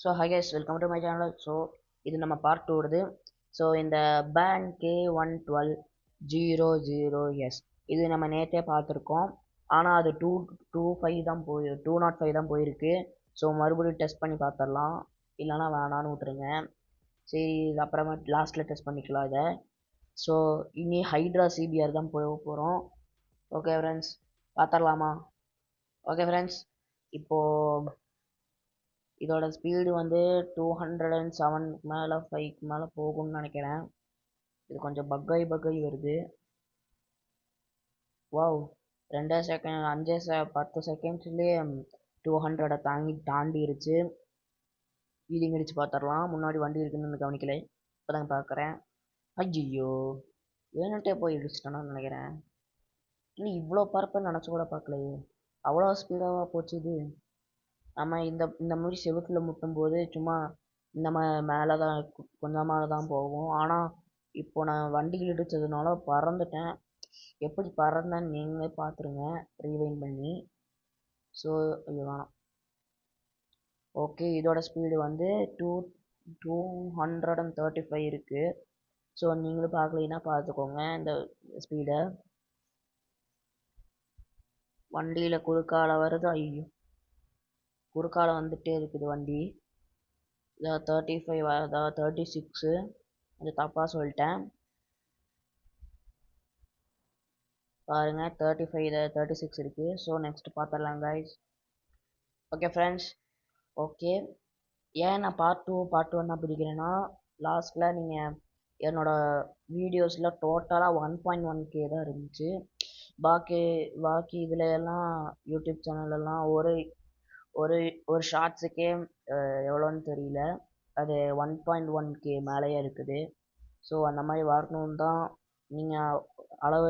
So hi guys, welcome to my channel. So இது நம்ம part 2 வருது. ஸோ இந்த பேன் K11200S இது நம்ம நேற்றே பார்த்துருக்கோம். ஆனால் அது 205 தான் 205 தான் போயிருக்கு. ஸோ மறுபடியும் டெஸ்ட் பண்ணி பார்த்துடலாம், இல்லைனா வேணான்னு விட்டுருங்க. சரி, இது அப்புறமா லாஸ்ட்டில் டெஸ்ட் பண்ணிக்கலாம் இதை. ஸோ இனி ஹைட்ரா சிபிஆர் தான் போக போகிறோம். ஓகே ஃப்ரெண்ட்ஸ், பார்த்துடலாமா? ஓகே ஃப்ரெண்ட்ஸ், இப்போது இதோட ஸ்பீடு வந்து 207 மேலே 5 மேலே போகும்னு நினைக்கிறேன். இது கொஞ்சம் பக்காய் வருது. Wow, 2 second 10 செகண்ட்ஸ்லேயே 200 தாண்டிருச்சு. வீலிங் அடிச்சு பார்த்துடலாம். முன்னாடி வண்டி இருக்குன்னு கவனிக்கலை, இப்போதான் பார்க்குறேன். ஐயோ, வேணுன்ட்டே போய் இடிச்சிட்டோன்னு நினைக்கிறேன். இன்னும் இவ்வளோ பரப்புன்னு நினச்சி கூட பார்க்கலையே, அவ்வளோ ஸ்பீடாக போச்சு இது. நம்ம இந்த மாதிரி செவுத்தில் முட்டும்போது சும்மா இந்த மேலே தான் கொஞ்சமாக தான் போகும். ஆனால் இப்போ நான் வண்டியில் இடித்ததுனால பறந்துட்டேன். எப்படி பறந்தேன்னு நீங்களே பார்த்துருங்க ரீவைண்ட் பண்ணி. ஸோ இதுதான். ஓகே, இதோட ஸ்பீடு வந்து 235 இருக்குது. ஸோ நீங்களும் பார்க்கலைன்னா பார்த்துக்கோங்க இந்த ஸ்பீடை. வண்டியில் குறுக்கால வருது. ஐயோ, குறுக்கால வந்துகிட்டே இருக்குது வண்டி. 35 அதாவது 36, அது தப்பாக சொல்லிட்டேன் பாருங்க. 35 36 இருக்குது. ஸோ நெக்ஸ்ட் பார்த்துடலாம் கைஸ். ஓகே ஃப்ரெண்ட்ஸ், ஓகே, ஏன் நான் பார்ட் 1 தான் பிடிக்கிறேன்னா, லாஸ்ட்டில் நீங்கள் என்னோடய வீடியோஸில் டோட்டலாக 1.1K தான் இருந்துச்சு. பாக்கி இதில் எல்லாம் யூடியூப் சேனலெல்லாம் ஒரு ஒரு ஒரு ஷார்ட்ஸுக்கே எவ்வளோன்னு தெரியல, அது 1.1K மேலேயே இருக்குது. ஸோ அந்த மாதிரி வரணுன்னு தான் நீங்கள் அளவு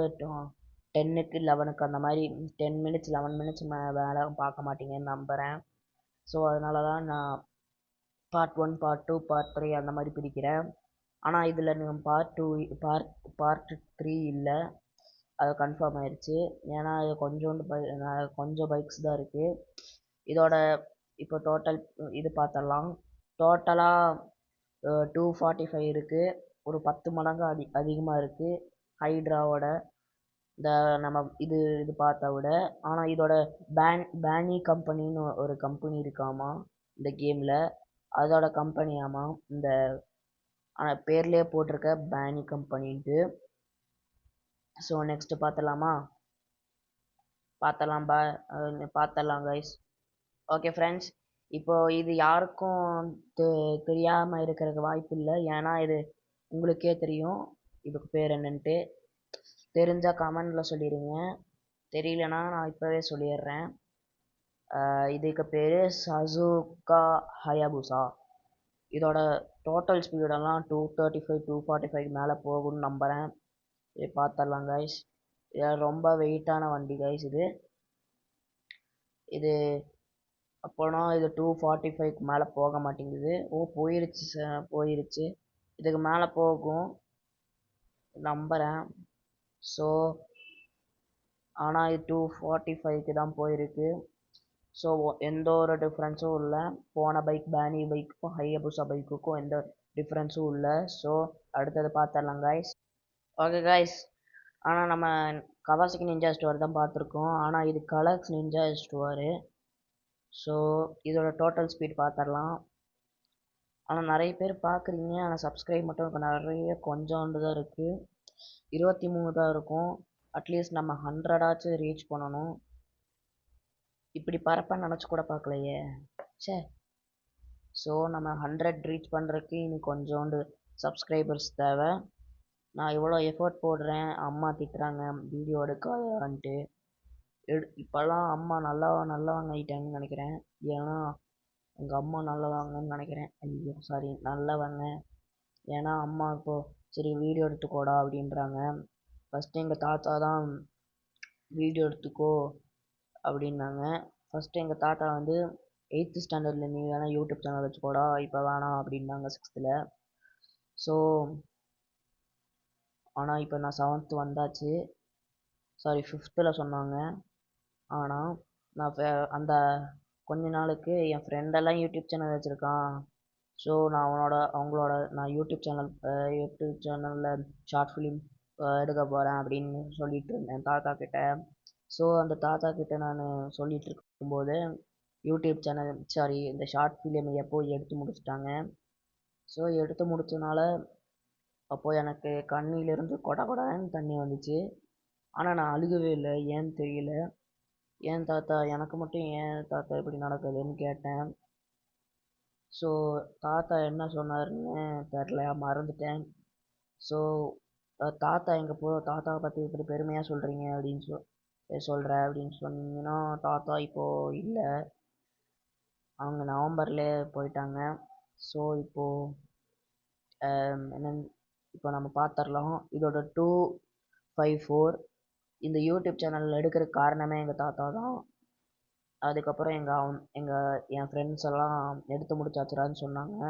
10க்கு 11க்கு அந்த மாதிரி 10 மினிட்ஸ் 11 மினிட்ஸ் வேலை பார்க்க மாட்டீங்கன்னு நம்புகிறேன். ஸோ அதனால தான் நான் பார்ட் 1 பார்ட் 2 பார்ட் 3 அந்த மாதிரி பிடிக்கிறேன். ஆனால் இதில் நீங்கள் பார்ட் 3 இல்லை, அது கன்ஃபார்ம் ஆயிடுச்சு. ஏன்னா இது கொஞ்சம் பைக்ஸ் தான் இருக்குது இதோட. இப்போ டோட்டல் இது பார்த்துடலாம். டோட்டலாக 245 இருக்குது, ஒரு 10 மடங்கு அதிகமாக இருக்குது ஹைட்ராவோட இந்த நம்ம இது பார்த்தா விட. ஆனால் இதோட பேனி கம்பெனின்னு ஒரு கம்பெனி இருக்காமா இந்த கேமில், அதோட கம்பெனியாமா இந்த பேர்லேயே போட்டிருக்க பேனி கம்பெனின்ட்டு. ஸோ நெக்ஸ்ட்டு பார்த்துடலாம் கைஸ். ஓகே ஃப்ரெண்ட்ஸ், இப்போது இது யாருக்கும் தெரியாமல் இருக்கிறதுக்கு வாய்ப்பு இல்லை. ஏன்னா இது உங்களுக்கே தெரியும் இதுக்கு பேர் என்னன்ட்டு. தெரிஞ்சால் கமெண்டில் சொல்லிடுங்க, தெரியலனா நான் இப்போவே சொல்லிடுறேன். இதுக்கு பேர் சசுகா ஹயாபுசா. இதோட டோட்டல் ஸ்பீடெல்லாம் 235 245 மேலே போகும்னு நம்புகிறேன். இது பார்த்துடலாம் கைஸ். இது ரொம்ப வெயிட்டான வண்டி கைஸ். இது அப்போனா இது 245க்கு மேலே போக மாட்டேங்குது. போயிருச்சு. இதுக்கு மேலே போகும் நம்புகிறேன். ஸோ ஆனால் இது 245க்கு தான் போயிருக்கு. ஸோ எந்த ஒரு டிஃப்ரென்ஸும் இல்லை. போன பேனி பைக்குக்கும் ஹையபுசா பைக்குக்கும் எந்த டிஃப்ரென்ஸும் இல்லை. ஸோ அடுத்தது பார்த்துடலாம் கைஸ். ஓகே கைஸ், ஆனால் நம்ம கவாசகி நிஞ்சா ஸ்டோர் தான் பார்த்துருக்கோம். ஆனால் இது கலர்ஸ் நிஞ்சா ஸ்டோரு. ஸோ இதோட டோட்டல் ஸ்பீட் பார்த்துடலாம். ஆனால் நிறைய பேர் பார்க்குறீங்க, ஆனால் சப்ஸ்கிரைப் மட்டும் நிறைய கொஞ்சோண்டு தான் இருக்குது. 23 தான் இருக்கும். அட்லீஸ்ட் நம்ம 100 ரீச் பண்ணணும். இப்படி பரப்பன்னு நினச்சி கூட பார்க்கலையே, சே. ஸோ நம்ம 100 ரீச் பண்ணுறதுக்கு இன்னும் கொஞ்சோண்டு சப்ஸ்கிரைபர்ஸ் தேவை. நான் இவ்வளோ எஃபர்ட் போடுறேன், அம்மா திட்டுறாங்க வீடியோ எடுக்காதன்ட்டு. இப்போல்லாம் அம்மா நல்லவங்க ஆகிட்டாங்கன்னு நினைக்கிறேன். ஏன்னா எங்கள் அம்மா நல்லவங்கன்னு நினைக்கிறேன். ஐயோ சாரி, நல்லவங்க. ஏன்னா அம்மா இப்போது சரி வீடியோ எடுத்துக்கோடா அப்படின்றாங்க. ஃபஸ்ட்டு எங்கள் தாத்தா தான் வீடியோ எடுத்துக்கோ அப்படின்னாங்க. ஃபஸ்ட்டு எங்கள் தாத்தா வந்து 8th ஸ்டாண்டர்டில் நீ வேணால் யூடியூப் சேனல் வச்சுக்கோடா, இப்போ வேணாம் அப்படின்னாங்க 6th. ஸோ ஆனால் இப்போ நான் 7th வந்தாச்சு. சாரி 5th சொன்னாங்க. ஆனால் நான் அந்த கொஞ்ச நாளுக்கு என் ஃப்ரெண்டெல்லாம் யூடியூப் சேனல் வச்சுருக்கான். ஸோ நான் நான் யூடியூப் சேனலில் ஷார்ட் ஃபிலிம் எடுக்க போகிறேன் அப்படின்னு சொல்லிட்டு இருந்தேன் தாத்தா கிட்ட. ஸோ அந்த தாத்தா கிட்ட நான் சொல்லிட்டு இருக்கும்போது யூடியூப் சேனல் இந்த ஷார்ட் ஃபிலிம் எப்போ எடுத்து முடிச்சிட்டாங்க. ஸோ எடுத்து முடிச்சனால அப்போது எனக்கு கண்ணிலிருந்து கொட கொடன்னு தண்ணி வந்துச்சு. ஆனால் நான் அழுகவே இல்லை, ஏன்னு தெரியல. ஏன் தாத்தா, எனக்கு மட்டும் ஏன் தாத்தா இப்படி நடக்குதுன்னு கேட்டேன். ஸோ தாத்தா என்ன சொன்னாருன்னு தெரில, மறந்துட்டேன். ஸோ தாத்தா தாத்தாவை பற்றி இப்படி பெருமையாக சொல்கிறீங்க அப்படின்னு அப்படின்னு சொன்னீங்கன்னா, தாத்தா இப்போது இல்லை, அவங்க நவம்பர்லேயே போயிட்டாங்க. ஸோ இப்போது என்னன்னு இப்போ நம்ம பார்த்துடலாம். இதோட 254 இந்த யூடியூப் சேனல் எடுக்கிறதுக்கு காரணமே எங்கள் தாத்தா தான். அதுக்கப்புறம் என் ஃப்ரெண்ட்ஸ் எல்லாம் எடுத்து முடிச்சாச்சுடான்னு சொன்னாங்க.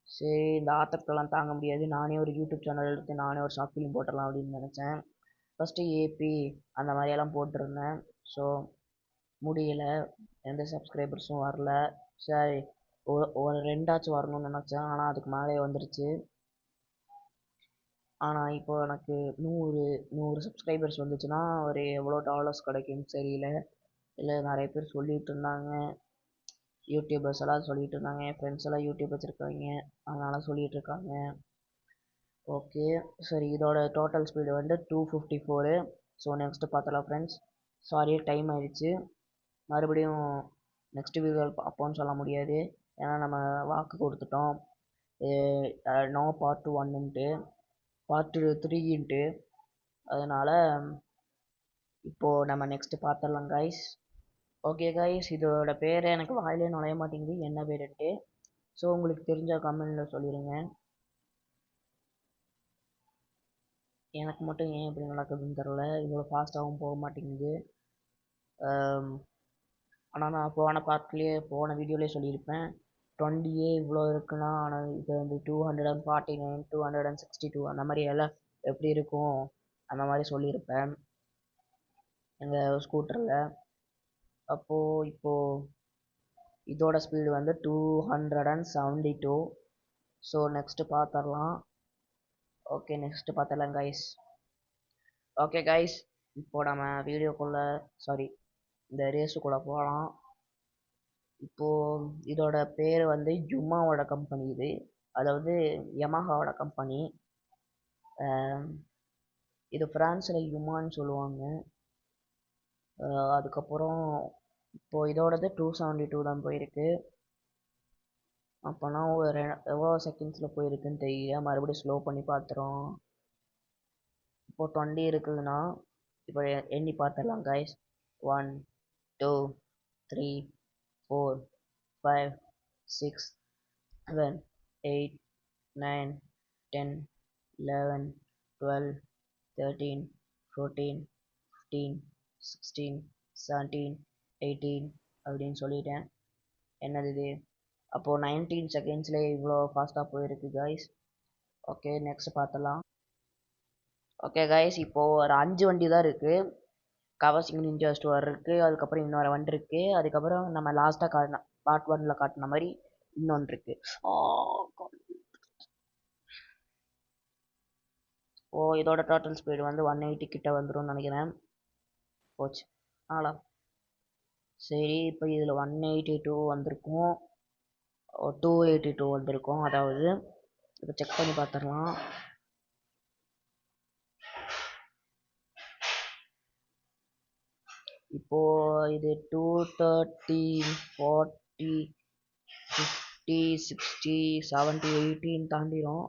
சரி, இந்த ஆத்திரத்தெல்லாம் தாங்க முடியாது, நானே ஒரு யூடியூப் சேனல் எடுத்து நானே ஒரு ஷார்ட் ஃபிலிம் போட்டுடலாம் அப்படின்னு நினச்சேன். ஃபஸ்ட்டு ஏபி அந்த மாதிரியெல்லாம் போட்டிருந்தேன். ஸோ முடியல, எந்த சப்ஸ்கிரைபர்ஸும் வரல. சரி, ஒரு ரெண்டாச்சும் வரணும்னு நினச்சேன், ஆனால் அதுக்கு மேலே வந்துருச்சு. ஆனால் இப்போ எனக்கு 100 சப்ஸ்கிரைபர்ஸ் வந்துச்சுன்னா ஒரு எவ்வளோ டாலர்ஸ் கிடைக்கும்னு தெரியல. இல்லை, நிறைய பேர் சொல்லிகிட்டு இருந்தாங்க, யூடியூபர்ஸ் எல்லாம் சொல்லிகிட்டு இருந்தாங்க, என் ஃப்ரெண்ட்ஸ் எல்லாம் யூடியூப் வச்சுருக்காங்க, அதனால் சொல்லிகிட்டு இருக்காங்க. ஓகே, சரி, இதோட டோட்டல் ஸ்பீடு வந்து 254. ஸோ நெக்ஸ்ட்டு பார்த்தலாம் ஃப்ரெண்ட்ஸ். சாரி, டைம் ஆயிடுச்சு. மறுபடியும் நெக்ஸ்ட் வீடியோ அப்போன்னு சொல்ல முடியாது, ஏன்னா நம்ம வாக்கு கொடுத்துட்டோம். நோ பார்ட் 1ன்ட்டு பார்ட் 3ன்ட்டு. அதனால் இப்போது நம்ம நெக்ஸ்ட்டு பார்த்துடலாம் கைஸ். ஓகே கைஸ், இதோட பேர் எனக்கு வாயிலே நுழைய மாட்டேங்குது, என்ன பேருன்ட்டு. ஸோ உங்களுக்கு தெரிஞ்ச கமெண்டில் சொல்லிடுங்க. எனக்கு மட்டும் ஏன் இப்படி நடக்குதுன்னு தெரில, இவ்வளோ ஃபாஸ்ட்டாகவும் போக மாட்டேங்குது. ஆனால் நான் போன வீடியோலேயே சொல்லியிருப்பேன், 20A இவ்வளோ இருக்குன்னா, ஆனால் இது வந்து 249, 262 அந்த மாதிரி எல்லாம் எப்படி இருக்கும் அந்த மாதிரி சொல்லியிருப்பேன் எங்கள் ஸ்கூட்டரில். அப்போது இப்போது இதோட ஸ்பீடு வந்து 272. ஸோ நெக்ஸ்ட்டு பார்த்துடலாம். ஓகே, நெக்ஸ்ட்டு பார்த்துடலாம் கைஸ். ஓகே கைஸ், இப்போ நம்ம இந்த ரேஸுக்குள்ளே போகலாம். இப்போது இதோட பேர் வந்து யுமாவோட கம்பெனி, அதாவது யமஹாவோட கம்பெனி. இது ஃப்ரான்ஸில் யுமான்னு சொல்லுவாங்க. அதுக்கப்புறம் இப்போது இதோடது 272 தான் போயிருக்கு. அப்போனா எவ்வளோ செகண்ட்ஸில் போயிருக்குன்னு தெரியல, மறுபடியும் ஸ்லோ பண்ணி பார்த்துறோம். இப்போது 20 இருக்குதுன்னா இப்போ எண்ணி பார்த்துடலாம் கைஸ். 1 2 3 4 5 6 7 8 9 10 11 12 13 14 15 16 17 18 அப்படின்னு சொல்லிட்டேன். என்னது இது? அப்போது 19 செகண்ட்ஸ்லேயே இவ்வளோ ஃபாஸ்ட்டாக போயிருக்கு கைஸ். ஓகே, நெக்ஸ்ட் பார்த்துலாம். ஓகே கைஸ், இப்போது ஒரு 5 வண்டி தான் இருக்குது. கவாசாகி நிஞ்சா ஸ்டோர் இருக்குது, அதுக்கப்புறம் இன்னொரு வண்டி இருக்குது, அதுக்கப்புறம் நம்ம லாஸ்ட்டாக காட்டின பார்ட் 1ல் காட்டின மாதிரி இன்னொன்று இருக்குது. இதோட டோட்டல் ஸ்பீடு வந்து 180 கிட்ட வந்துடும் நினைக்கிறேன். போச்சு ஆளா. சரி, இப்போ இதில் 182 வந்திருக்கும், 282 வந்திருக்கும். அதாவது இப்போ செக் பண்ணி பார்த்துடலாம். இப்போது இது 230 40 50 60 70 80 தாண்டிடும்.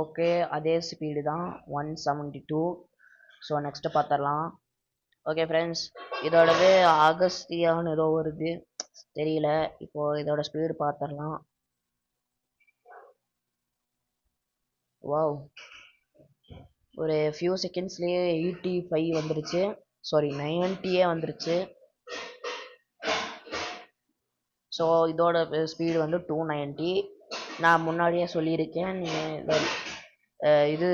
ஓகே, அதே ஸ்பீடு தான் 172. ஸோ நெக்ஸ்ட்டு பார்த்துடலாம். ஓகே ஃப்ரெண்ட்ஸ், இதோடது ஆகஸ்தியான்னு ஏதோ வருது தெரியல. இப்போது இதோட ஸ்பீடு பார்த்துடலாம். வாவ், ஒரு ஃபியூ செகண்ட்ஸ்லேயே 85 வந்துருச்சு, சாரி 90 வந்துருச்சு. ஸோ இதோட ஸ்பீடு வந்து 290. நான் முன்னாடியே சொல்லியிருக்கேன், இது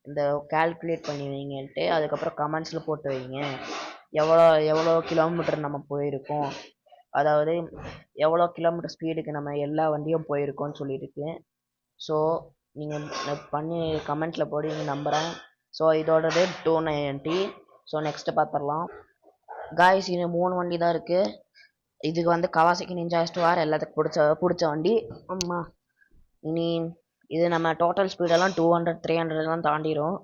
இந்த கால்குலேட் பண்ணி வைங்கன்ட்டு அதுக்கப்புறம் கமெண்ட்ஸில் போட்டு வைங்க. எவ்வளோ எவ்வளோ கிலோமீட்டர் நம்ம போயிருக்கோம், அதாவது எவ்வளோ கிலோமீட்டர் ஸ்பீடுக்கு நம்ம எல்லா வண்டியும் போயிருக்கோம்னு சொல்லியிருக்கு. ஸோ நீங்கள் பண்ணி கமெண்ட்டில் போடுவீங்க நம்புகிறேன். ஸோ இதோடது 290. ஸோ நெக்ஸ்ட்டு பார்த்துடலாம். காய்ஸ் இன்னும் 3 வண்டி தான் இருக்குது. இதுக்கு வந்து கவாசாக்கி நிஞ்சா S2R எல்லாத்துக்கும் பிடிச்ச வண்டி. ஆமா, இனி இது நம்ம டோட்டல் ஸ்பீடெல்லாம் 200 300 தாண்டிடும்.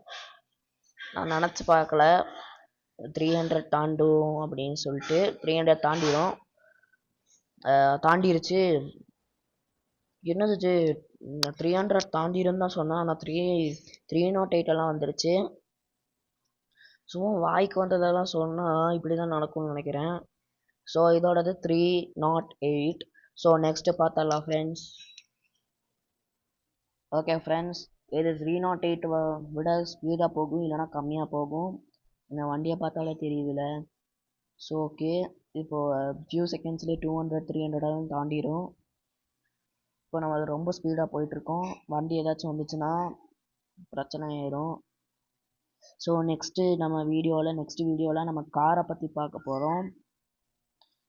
நான் நினச்சி பார்க்கல 300 தாண்டும் அப்படின்னு சொல்லிட்டு. 300 தாண்டிடும். தாண்டிருச்சு. என்னது இது 300 தாண்டிடும் தான் சொன்னால், ஆனால் 308 வந்துருச்சு. சும்மா வாய்க்கு வந்ததெல்லாம் சொன்னால் இப்படி தான் நடக்கும்னு நினைக்கிறேன். ஸோ இதோடது 308. ஸோ நெக்ஸ்ட்டு பார்த்தரலாம் ஃப்ரெண்ட்ஸ். ஓகே ஃப்ரெண்ட்ஸ், இது 308 விட ஸ்பீடாக போகும், இல்லைனா கம்மியாக போகும். இந்த வண்டியை பார்த்தாலே தெரியுதுல்ல. ஸோ ஓகே, இப்போது ஃபியூ செகண்ட்ஸ்லேயே 200 300 தாண்டிடும். இப்போ நம்ம அது ரொம்ப ஸ்பீடாக போயிட்டுருக்கோம். வண்டி ஏதாச்சும் வந்துச்சுன்னா பிரச்சனை ஆயிடும். ஸோ நெக்ஸ்ட் வீடியோவில் நம்ம காரை பற்றி பார்க்க போகிறோம்.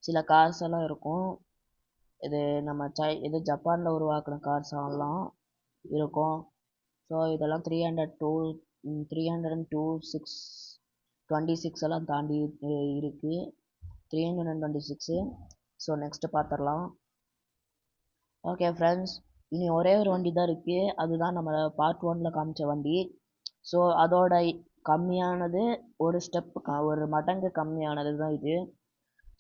சில கார்ஸ் எல்லாம் இருக்கும். இது ஜப்பானில் உருவாக்குன கார்ஸ் எல்லாம் இருக்கும். ஸோ இதெல்லாம் 326 எல்லாம் தாண்டி இருக்குது. 326. ஸோ நெக்ஸ்ட்டு பார்த்துடலாம். ஓகே ஃப்ரெண்ட்ஸ், இனி ஒரே ஒரு வண்டி தான் இருக்குது. அதுதான் நம்ம பார்ட் 1ல் காமிச்ச வண்டி. ஸோ அதோட கம்மியானது ஒரு மடங்கு கம்மியானது தான் இது.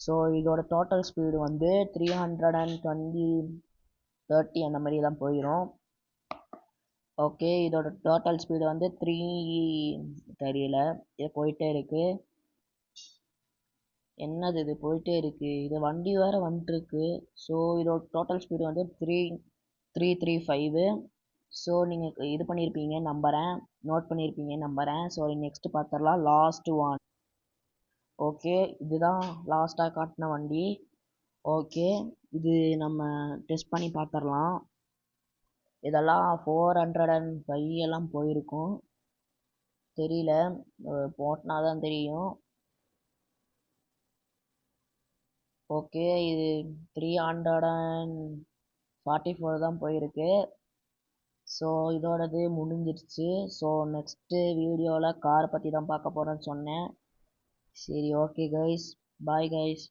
ஸோ இதோட டோட்டல் ஸ்பீடு வந்து 320 30 அந்த மாதிரி தான் போயிடும். ஓகே, இதோட டோட்டல் ஸ்பீடு வந்து 3 தெரியல, இது போயிட்டே இருக்குது. என்னது இது போயிட்டே இருக்குது, இது வண்டி வேறு வந்துட்டுருக்கு. ஸோ இதோட டோட்டல் ஸ்பீடு வந்து 335. ஸோ நீங்கள் இது பண்ணியிருப்பீங்க நம்புகிறேன், நோட் பண்ணியிருப்பீங்க நம்புகிறேன். ஸோ நெக்ஸ்ட்டு பார்த்துடலாம் லாஸ்ட் ஒன். ஓகே, இதுதான் லாஸ்ட்டாக காட்டின வண்டி. ஓகே, இது நம்ம டெஸ்ட் பண்ணி பார்த்துடலாம். இதெல்லாம் 405 எல்லாம் போயிருக்கும். தெரியல, போட்டினா தான் தெரியும். ஓகே, இது 344 தான் போயிருக்கு. ஸோ இதோடது முடிஞ்சிருச்சு. ஸோ நெக்ஸ்ட்டு வீடியோவில் காரை பற்றி தான் பார்க்க போகிறேன்னு சொன்னேன். சரி, ஓகே கைஸ், பாய் கைஸ்.